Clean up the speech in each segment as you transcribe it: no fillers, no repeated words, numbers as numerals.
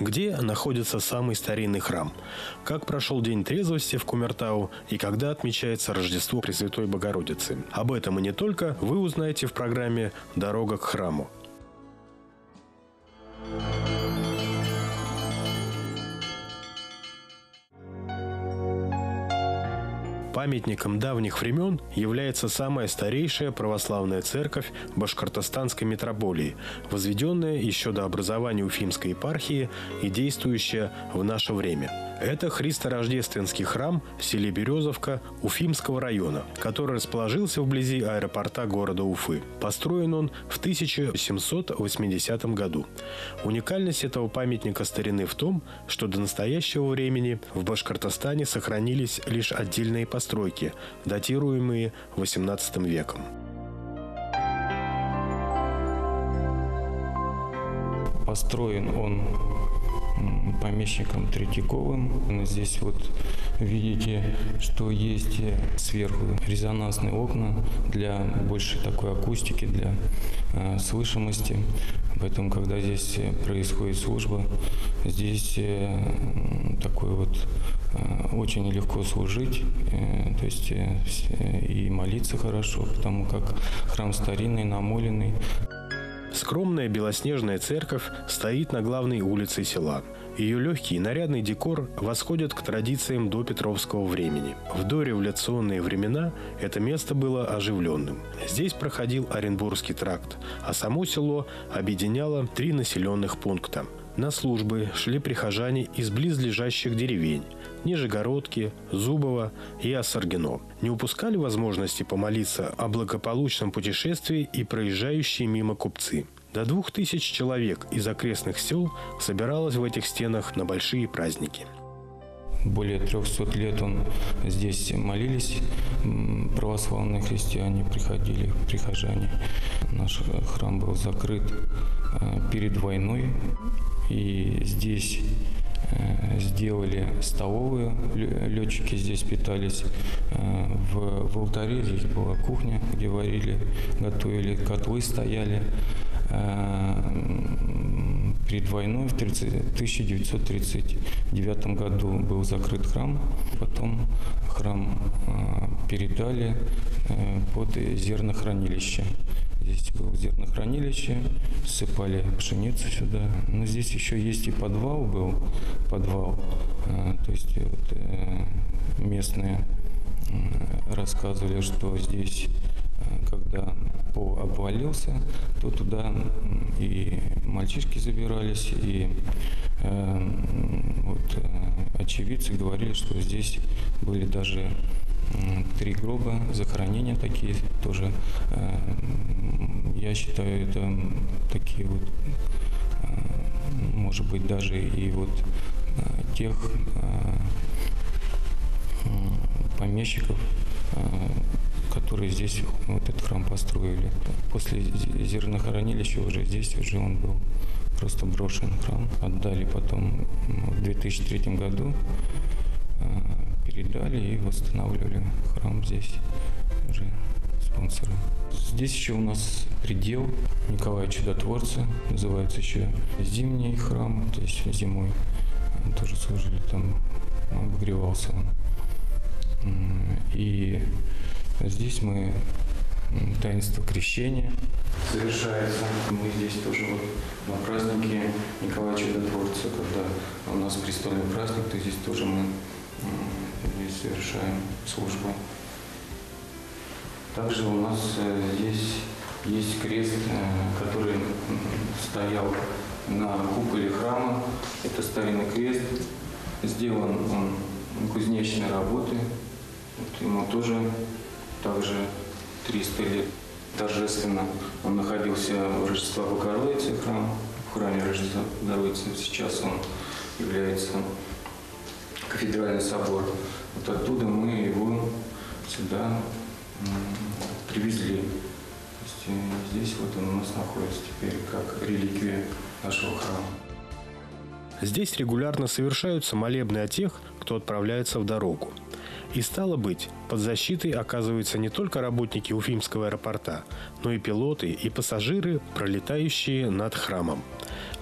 Где находится самый старинный храм? Как прошел День трезвости в Кумертау и когда отмечается Рождество Пресвятой Богородицы? Об этом и не только вы узнаете в программе «Дорога к храму». Памятником давних времен является самая старейшая православная церковь Башкортостанской митрополии, возведенная еще до образования Уфимской епархии и действующая в наше время. Это христорождественский храм в селе Березовка Уфимского района, который расположился вблизи аэропорта города Уфы. Построен он в 1780 году. Уникальность этого памятника старины в том, что до настоящего времени в Башкортостане сохранились лишь отдельные постройки, датируемые XVIII веком. Построен он помещиком Третьяковым. Здесь вот видите, что есть сверху резонансные окна для большей такой акустики, для слышимости. Поэтому, когда здесь происходит служба, здесь такой вот очень легко служить, то есть и молиться хорошо, потому как храм старинный, намоленный. Скромная белоснежная церковь стоит на главной улице села. Ее легкий и нарядный декор восходят к традициям допетровского времени. В дореволюционные времена это место было оживленным. Здесь проходил Оренбургский тракт, а само село объединяло 3 населенных пункта. На службы шли прихожане из близлежащих деревень – Нижегородки, Зубово и Осаргино. Не упускали возможности помолиться о благополучном путешествии и проезжающие мимо купцы. До 2000 человек из окрестных сел собиралось в этих стенах на большие праздники. Более 300 лет здесь молились, православные христиане приходили, прихожане. Наш храм был закрыт перед войной, и здесь сделали столовую, летчики здесь питались. В алтаре здесь была кухня, где варили, готовили, котлы стояли. Перед войной в 1939 году был закрыт храм, потом храм передали под зернохранилище. Здесь было зернохранилище, ссыпали пшеницу сюда. Но здесь еще есть и подвал то есть вот, местные рассказывали, что здесь, когда пол обвалился, то туда и мальчишки забирались, и очевидцы говорили, что здесь были даже 3 гроба, захоронения такие тоже. Я считаю, это такие вот, может быть, даже и вот тех помещиков, которые здесь вот этот храм построили. После зернохранилища здесь он был просто брошен храм. Отдали потом в 2003 году, передали и восстанавливали храм здесь уже спонсоры. Здесь еще у нас предел Николая Чудотворца, называется еще зимний храм, то есть зимой тоже служили там, обогревался он. И здесь мы таинство крещения совершается. Мы здесь тоже вот на празднике Николая Чудотворца, когда у нас престольный праздник, то здесь тоже мы здесь совершаем службу. Также у нас здесь есть крест, который стоял на куполе храма. Это старинный крест. Сделан он кузнечной работы. Вот ему тоже также 300 лет. Торжественно он находился в Рождества Богородицы, в храме Рождества Богородицы. Сейчас он является кафедральный собор. Вот оттуда мы его сюда привезли. То есть здесь вот он у нас находится теперь как реликвия нашего храма. Здесь регулярно совершаются молебны о тех, кто отправляется в дорогу. И стало быть, под защитой оказываются не только работники Уфимского аэропорта, но и пилоты и пассажиры, пролетающие над храмом.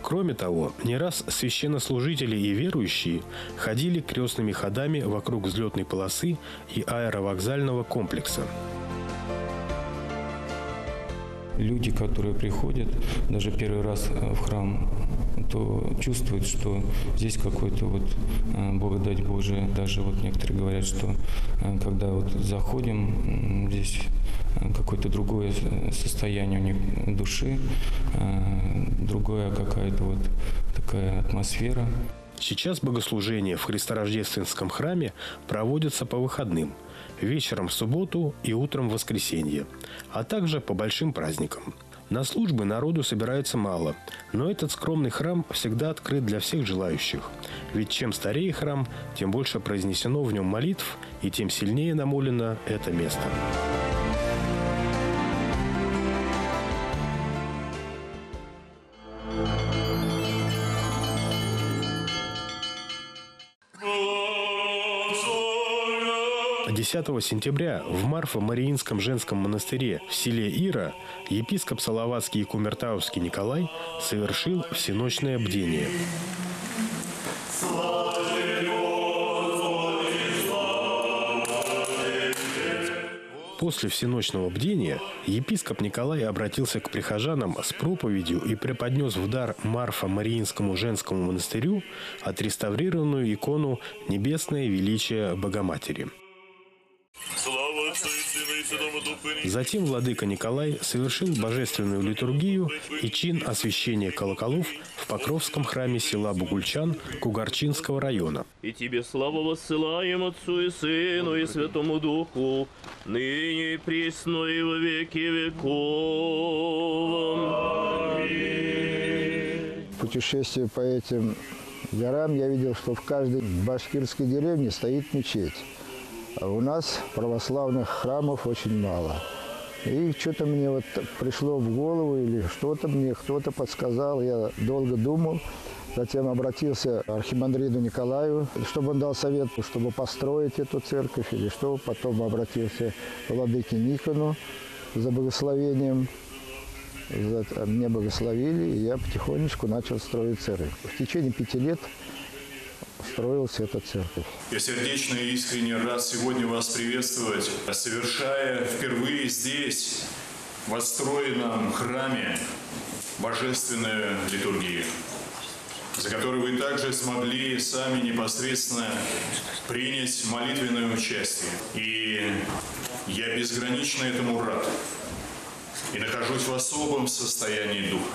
Кроме того, не раз священнослужители и верующие ходили крестными ходами вокруг взлетной полосы и аэровокзального комплекса. Люди, которые приходят даже первый раз в храм, то чувствуют, что здесь какой-то благодать Божия. Даже некоторые говорят, что когда заходим, здесь какое-то другое состояние у них души, другая какая-то такая атмосфера. Сейчас богослужения в Христорождественском храме проводятся по выходным, вечером в субботу и утром в воскресенье, а также по большим праздникам. На службы народу собирается мало, но этот скромный храм всегда открыт для всех желающих. Ведь чем старее храм, тем больше произнесено в нем молитв и тем сильнее намолено это место. О 10 сентября в Марфо-Мариинском женском монастыре в селе Ира епископ Салаватский и Кумертауский Николай совершил всеночное бдение. После всеночного бдения епископ Николай обратился к прихожанам с проповедью и преподнес в дар Марфо-Мариинскому женскому монастырю отреставрированную икону «Небесное величие Богоматери». Затем владыка Николай совершил божественную литургию и чин освящения колоколов в Покровском храме села Бугульчан Кугарчинского района. «И тебе славу воссылаем Отцу и Сыну и Святому Духу, ныне и присно и во веки веков. Аминь». Путешествуя по этим горам, я видел, что в каждой башкирской деревне стоит мечеть. А у нас православных храмов очень мало. И что-то мне пришло в голову, или что-то мне кто-то подсказал. Я долго думал, затем обратился к архимандриту Николаю, чтобы он дал совет, чтобы построить эту церковь, или что. Потом обратился к владыке Никону за благословением. Мне благословили, и я потихонечку начал строить церковь. В течение 5 лет строилась эта церковь. Я сердечно и искренне рад сегодня вас приветствовать, совершая впервые здесь, в отстроенном храме, божественную литургию, за которую вы также смогли сами непосредственно принять молитвенное участие. И я безгранично этому рад и нахожусь в особом состоянии духа.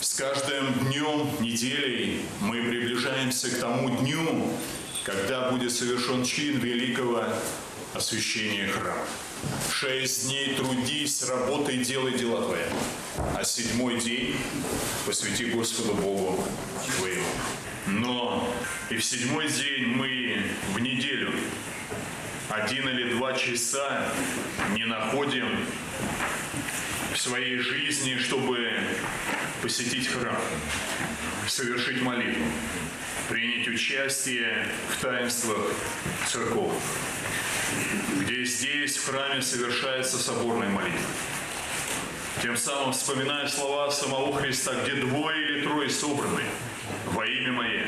С каждым днем, неделей мы приближаемся к тому дню, когда будет совершен чин великого освящения храма. 6 дней трудись, работай, делай дела твои, а 7-й день посвяти Господу Богу твоему. Но и в 7-й день мы в неделю 1 или 2 часа не находим в своей жизни, чтобы посетить храм, совершить молитву, принять участие в таинствах церков, где здесь, в храме, совершается соборная молитва. Тем самым вспоминая слова самого Христа, где 2 или 3 собраны во имя Мое,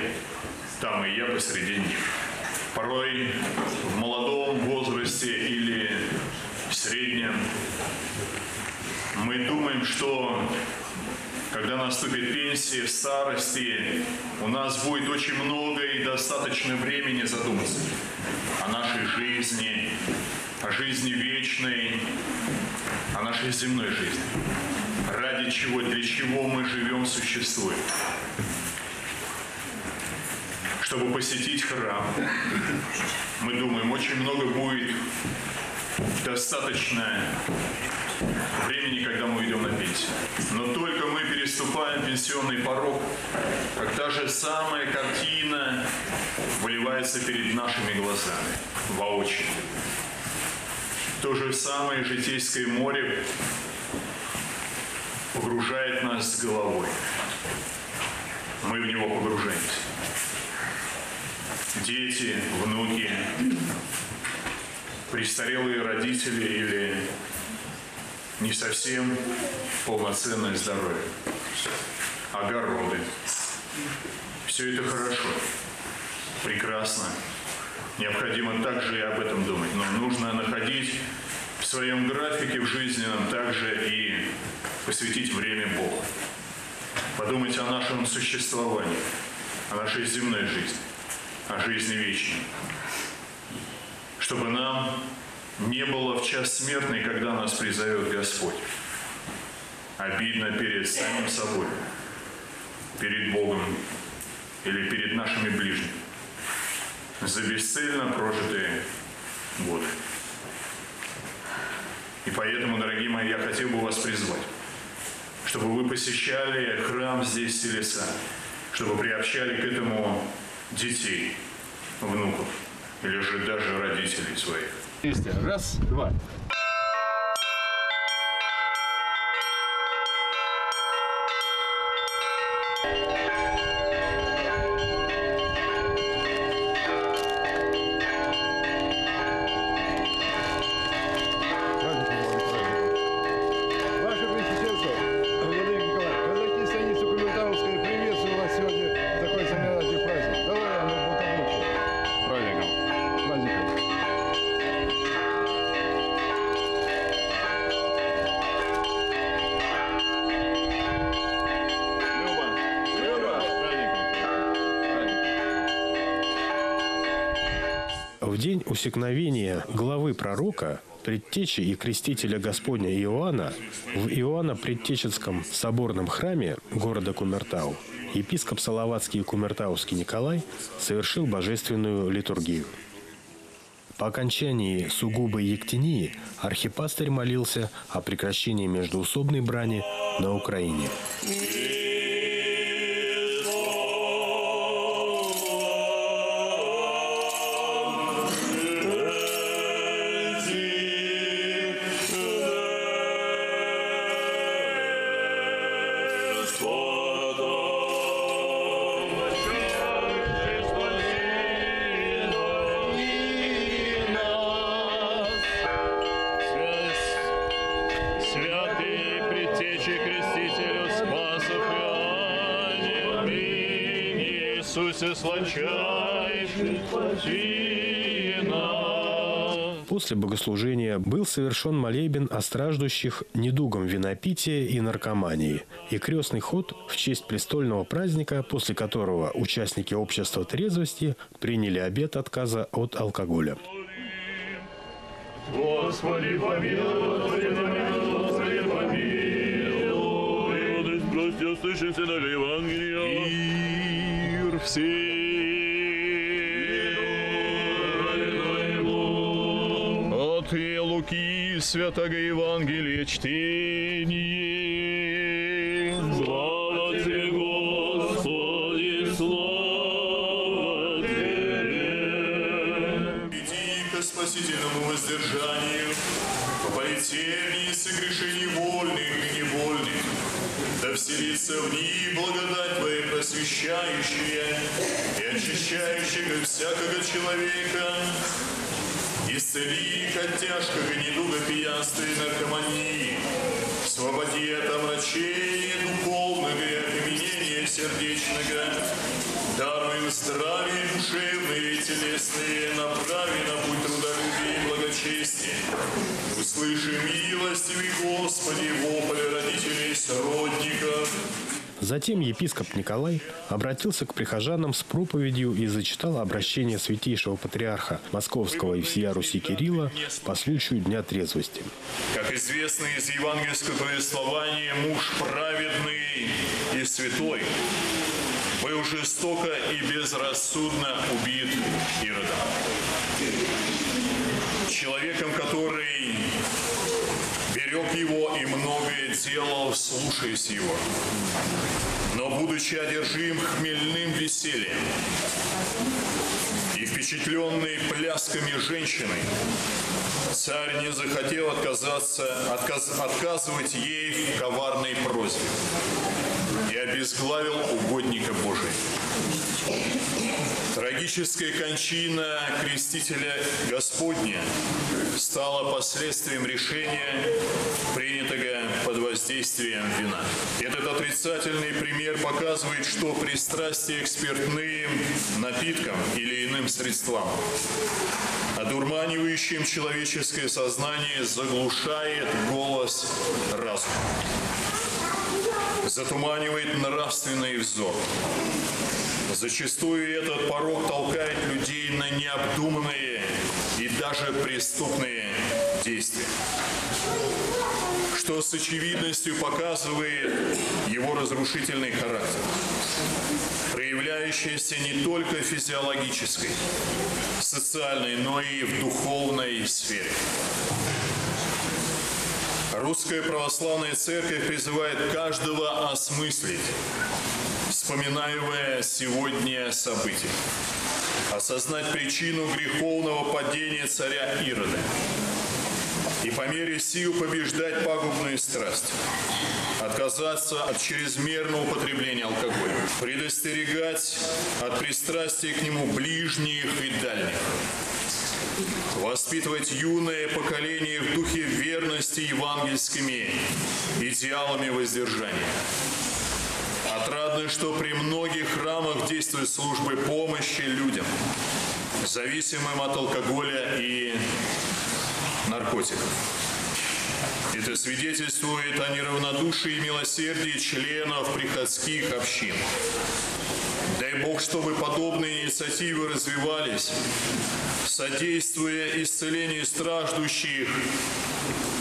там и я посреди них. Порой в молодом возрасте или в среднем мы думаем, что когда наступит пенсия, в старости, у нас будет очень много и достаточно времени задуматься о нашей жизни, о жизни вечной, о нашей земной жизни. Ради чего, для чего мы живем, существуем. Чтобы посетить храм, мы думаем, очень много будет достаточно времени, когда мы идем на пенсию. Но только мы переступаем пенсионный порог, как та же самая картина выливается перед нашими глазами воочию. То же самое житейское море погружает нас с головой. Мы в него погружаемся. Дети, внуки, престарелые родители или не совсем полноценное здоровье. огороды. Все это хорошо, прекрасно. Необходимо также и об этом думать. Но нужно находить в своем графике, в жизненном, также и посвятить время Богу. Подумать о нашем существовании, о нашей земной жизни, о жизни вечной. Чтобы нам не было в час смертный, когда нас призовет Господь. Обидно перед самим собой, перед Богом или перед нашими ближними за бесцельно прожитые годы. И поэтому, дорогие мои, я хотел бы вас призвать, чтобы вы посещали храм здесь, в Селеса, чтобы приобщали к этому детей, внуков или же даже родителей своих. Раз, два. В день усекновения главы пророка, предтечи и крестителя Господня Иоанна в Иоанно-Предтеческом соборном храме города Кумертау епископ Салаватский и Кумертауский Николай совершил божественную литургию. По окончании сугубой ектении архипастырь молился о прекращении междоусобной брани на Украине. После богослужения был совершен молебен о страждущих недугом винопития и наркомании и крестный ход в честь престольного праздника, после которого участники общества трезвости приняли обет отказа от алкоголя. Господи, помилуй, Господи, помилуй, Господи, помилуй. Прости, услышимся на Евангелие. Мир всем. От Луки Святого Евангелия чтение. Слава Тебе, Господи, слава Тебе. Иди ко спасительному воздержанию, по полетении согрешений вольных и невольных, да вселится в них благодать Твоя просвещающая и очищающая всякого человека. Исцели их от тяжкого недуга пьянства и наркомании, освободи от омрачения духовного и окаменения сердечного, даруй им здравие душевное и телесное, направи на путь трудолюбия и благочестия. Услыши милостивый Господи вопль родителей сродников. Затем епископ Николай обратился к прихожанам с проповедью и зачитал обращение святейшего патриарха Московского и всея Руси Кирилла по случаю Дня трезвости. Как известно из евангельского повествования, муж праведный и святой был жестоко и безрассудно убит Иродом. Человеком, который берег его и многое делал, слушаясь его. Но, будучи одержим хмельным весельем и впечатленный плясками женщины, царь не захотел отказывать ей в коварной просьбе и обезглавил угодника Божия. Трагически Трагическая кончина крестителя Господня стала последствием решения, принятого под воздействием вина. Этот отрицательный пример показывает, что пристрастие к спиртным напиткам или иным средствам, одурманивающим человеческое сознание, заглушает голос разума, затуманивает нравственный взор. Зачастую этот порок толкает людей на необдуманные и даже преступные действия, что с очевидностью показывает его разрушительный характер, проявляющийся не только в физиологической, социальной, но и в духовной сфере. Русская православная церковь призывает каждого осмыслить вспоминаемое сегодня событие, осознать причину греховного падения царя Ирода и по мере сил побеждать пагубную страсть, отказаться от чрезмерного употребления алкоголя, предостерегать от пристрастия к нему ближних и дальних, воспитывать юное поколение в духе верности евангельскими идеалами воздержания. Отрадно, что при многих храмах действуют службы помощи людям, зависимым от алкоголя и наркотиков. Это свидетельствует о неравнодушии и милосердии членов приходских общин. Дай Бог, чтобы подобные инициативы развивались, содействуя исцелению страждущих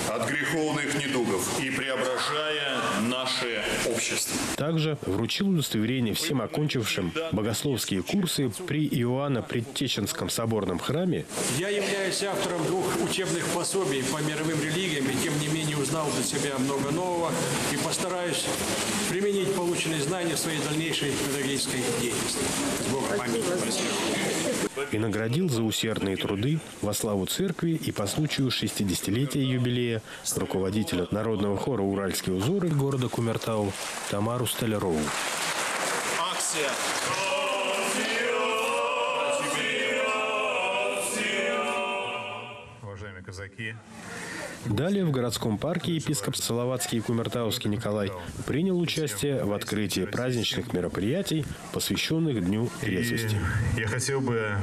от греховных недугов и преображая наше общество. Также вручил удостоверение всем окончившим богословские курсы при Иоанно-Предтеченском соборном храме. Я являюсь автором 2 учебных пособий по мировым религиям, и тем не менее узнал для себя много нового и постараюсь применить полученные знания в своей дальнейшей педагогической деятельности. С Богом. Аминь. И наградил за усердные труды во славу церкви и по случаю 60-летия юбилея руководителя народного хора «Уральские узоры» города Кумертау Тамару Столярову. Акция. Уважаемые казаки. Далее в городском парке епископ Салаватский и Кумертауский Николай принял участие в открытии праздничных мероприятий, посвященных Дню трезвости. Я хотел бы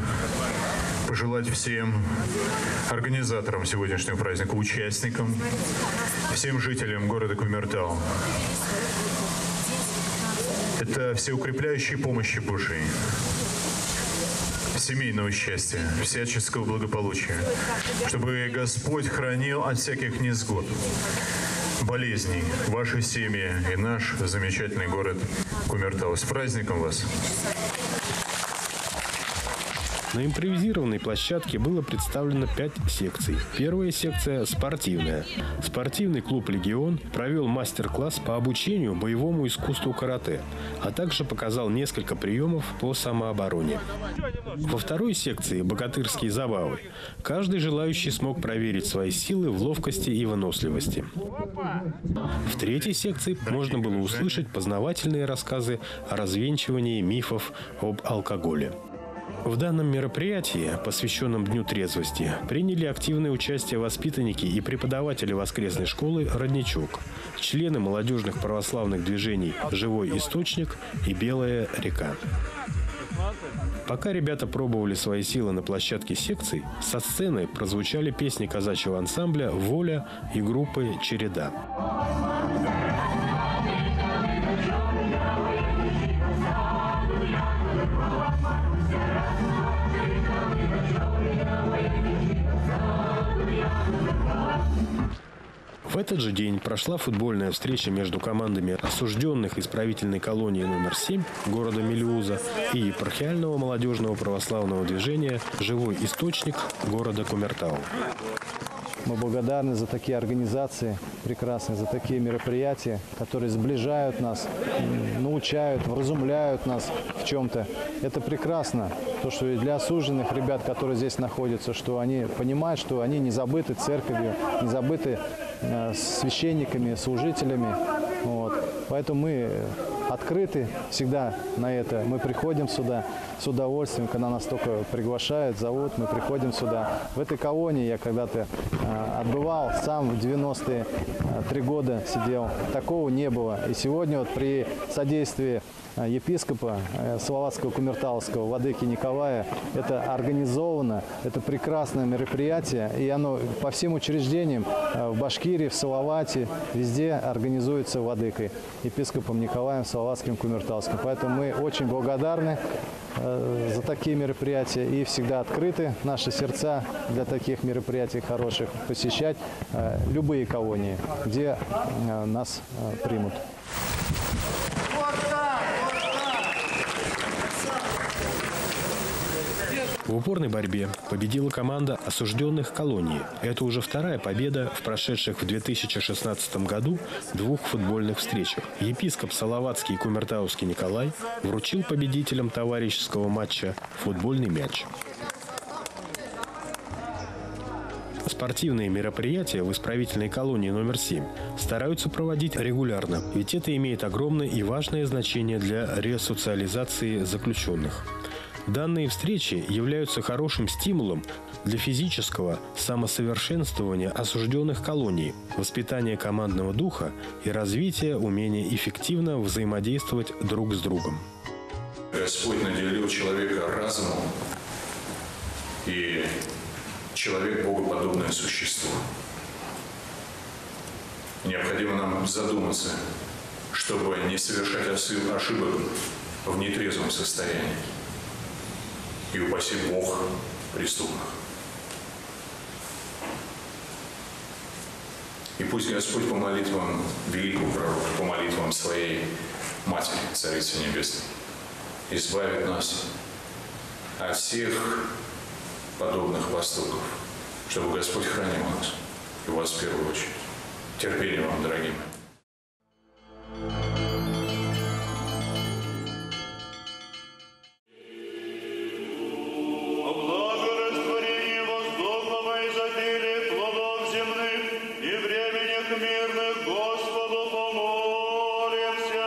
пожелать всем организаторам сегодняшнего праздника, участникам, всем жителям города Кумертау. Это всеукрепляющие помощи Божией, семейного счастья, всяческого благополучия, чтобы Господь хранил от всяких невзгод, болезней ваши семьи и наш замечательный город Кумертау. С праздником вас! На импровизированной площадке было представлено 5 секций. Первая секция – спортивная. Спортивный клуб «Легион» провел мастер-класс по обучению боевому искусству карате, а также показал несколько приемов по самообороне. Во второй секции – богатырские забавы. Каждый желающий смог проверить свои силы в ловкости и выносливости. В третьей секции можно было услышать познавательные рассказы о развенчивании мифов об алкоголе. В данном мероприятии, посвященном Дню трезвости, приняли активное участие воспитанники и преподаватели воскресной школы «Родничок», члены молодежных православных движений «Живой источник» и «Белая река». Пока ребята пробовали свои силы на площадке секций, со сцены прозвучали песни казачьего ансамбля «Воля» и группы «Череда». В этот же день прошла футбольная встреча между командами осужденных исправительной колонии номер 7 города Мелеуза и епархиального молодежного православного движения «Живой источник» города Кумертау. Мы благодарны за такие организации прекрасные, за такие мероприятия, которые сближают нас, научают, вразумляют нас в чем-то. Это прекрасно. То, что и для осужденных ребят, которые здесь находятся, что они понимают, что они не забыты церковью, не забыты священниками, служителями. Вот. Поэтому мы открыты всегда на это. Мы приходим сюда с удовольствием, когда нас только приглашают, зовут, мы приходим сюда. В этой колонии я когда-то отбывал, сам в 90-е 3 года сидел. Такого не было. И сегодня вот при содействии епископа Салаватского Кумертауского, владыки Николая, это организовано, это прекрасное мероприятие, и оно по всем учреждениям в Башкирии, в Салавате, везде организуется владыкой, епископом Николаем Салаватским Кумертауским. Поэтому мы очень благодарны за такие мероприятия и всегда открыты наши сердца для таких мероприятий хороших, посещать любые колонии, где нас примут. В упорной борьбе победила команда осужденных колонии. Это уже вторая победа в прошедших в 2016 году 2 футбольных встречах. Епископ Салаватский и Кумертауский Николай вручил победителям товарищеского матча футбольный мяч. Спортивные мероприятия в исправительной колонии номер 7 стараются проводить регулярно, ведь это имеет огромное и важное значение для ресоциализации заключенных. Данные встречи являются хорошим стимулом для физического самосовершенствования осужденных колоний, воспитания командного духа и развития умения эффективно взаимодействовать друг с другом. Господь наделил человека разумом, и человек – богоподобное существо. Необходимо нам задуматься, чтобы не совершать ошибок в нетрезвом состоянии. И упаси Бог преступных. И пусть Господь по молитвам великого пророка, по молитвам своей Матери, Царицы Небесной, избавит нас от всех подобных поступков, чтобы Господь хранил нас, и вас в первую очередь. Терпения вам, дорогие мои. Плодов земных и временных мирных Господу помолимся.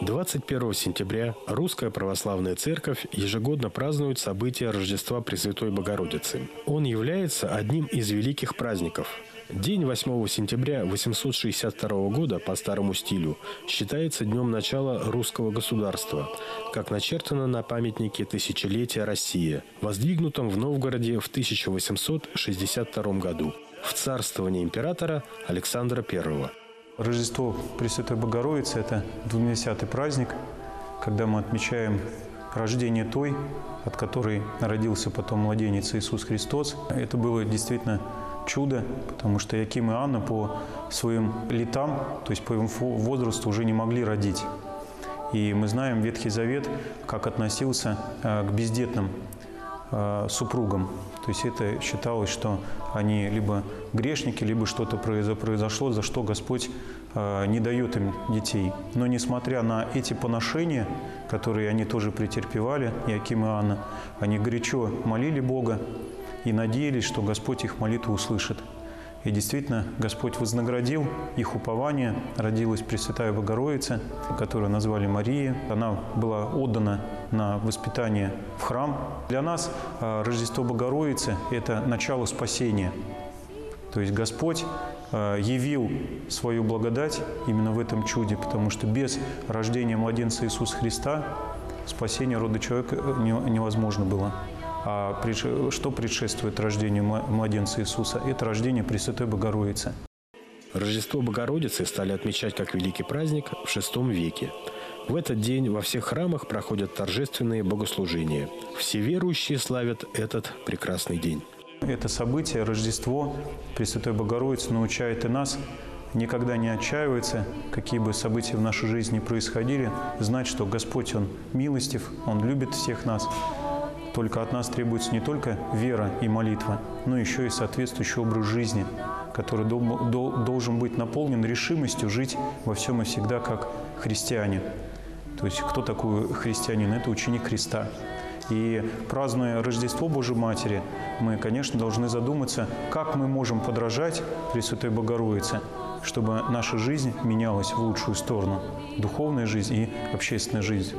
21 сентября Русская Православная Церковь ежегодно празднует событие Рождества Пресвятой Богородицы. Он является одним из великих праздников. День 8 сентября 862 года по старому стилю считается днем начала русского государства, как начертано на памятнике тысячелетия России, воздвигнутом в Новгороде в 1862 году в царствовании императора Александра I. Рождество Пресвятой Богородицы – это 20-й праздник, когда мы отмечаем рождение той, от которой родился потом младенец Иисус Христос. Это было действительно чудо, потому что Иаким и Анна по своим летам, то есть по его возрасту, уже не могли родить. И мы знаем Ветхий Завет, как относился к бездетным супругам. То есть это считалось, что они либо грешники, либо что-то произошло, за что Господь не дает им детей. Но несмотря на эти поношения, которые они тоже претерпевали, Иаким и Анна, они горячо молили Бога и надеялись, что Господь их молитву услышит. И действительно, Господь вознаградил их упование. Родилась Пресвятая Богородица, которую назвали Марией. Она была отдана на воспитание в храм. Для нас Рождество Богородицы – это начало спасения. То есть Господь явил свою благодать именно в этом чуде, потому что без рождения младенца Иисуса Христа спасение рода человека невозможно было. А что предшествует рождению младенца Иисуса? Это рождение Пресвятой Богородицы. Рождество Богородицы стали отмечать как великий праздник в VI веке. В этот день во всех храмах проходят торжественные богослужения. Все верующие славят этот прекрасный день. Это событие, Рождество Пресвятой Богородицы, научает и нас никогда не отчаиваться, какие бы события в нашей жизни происходили, знать, что Господь, Он милостив, Он любит всех нас. Только от нас требуется не только вера и молитва, но еще и соответствующий образ жизни, который должен быть наполнен решимостью жить во всем и всегда как христиане. То есть кто такой христианин? Это ученик Христа. И празднуя Рождество Божией Матери, мы, конечно, должны задуматься, как мы можем подражать Пресвятой Богородице, чтобы наша жизнь менялась в лучшую сторону, духовная жизнь и общественная жизнь.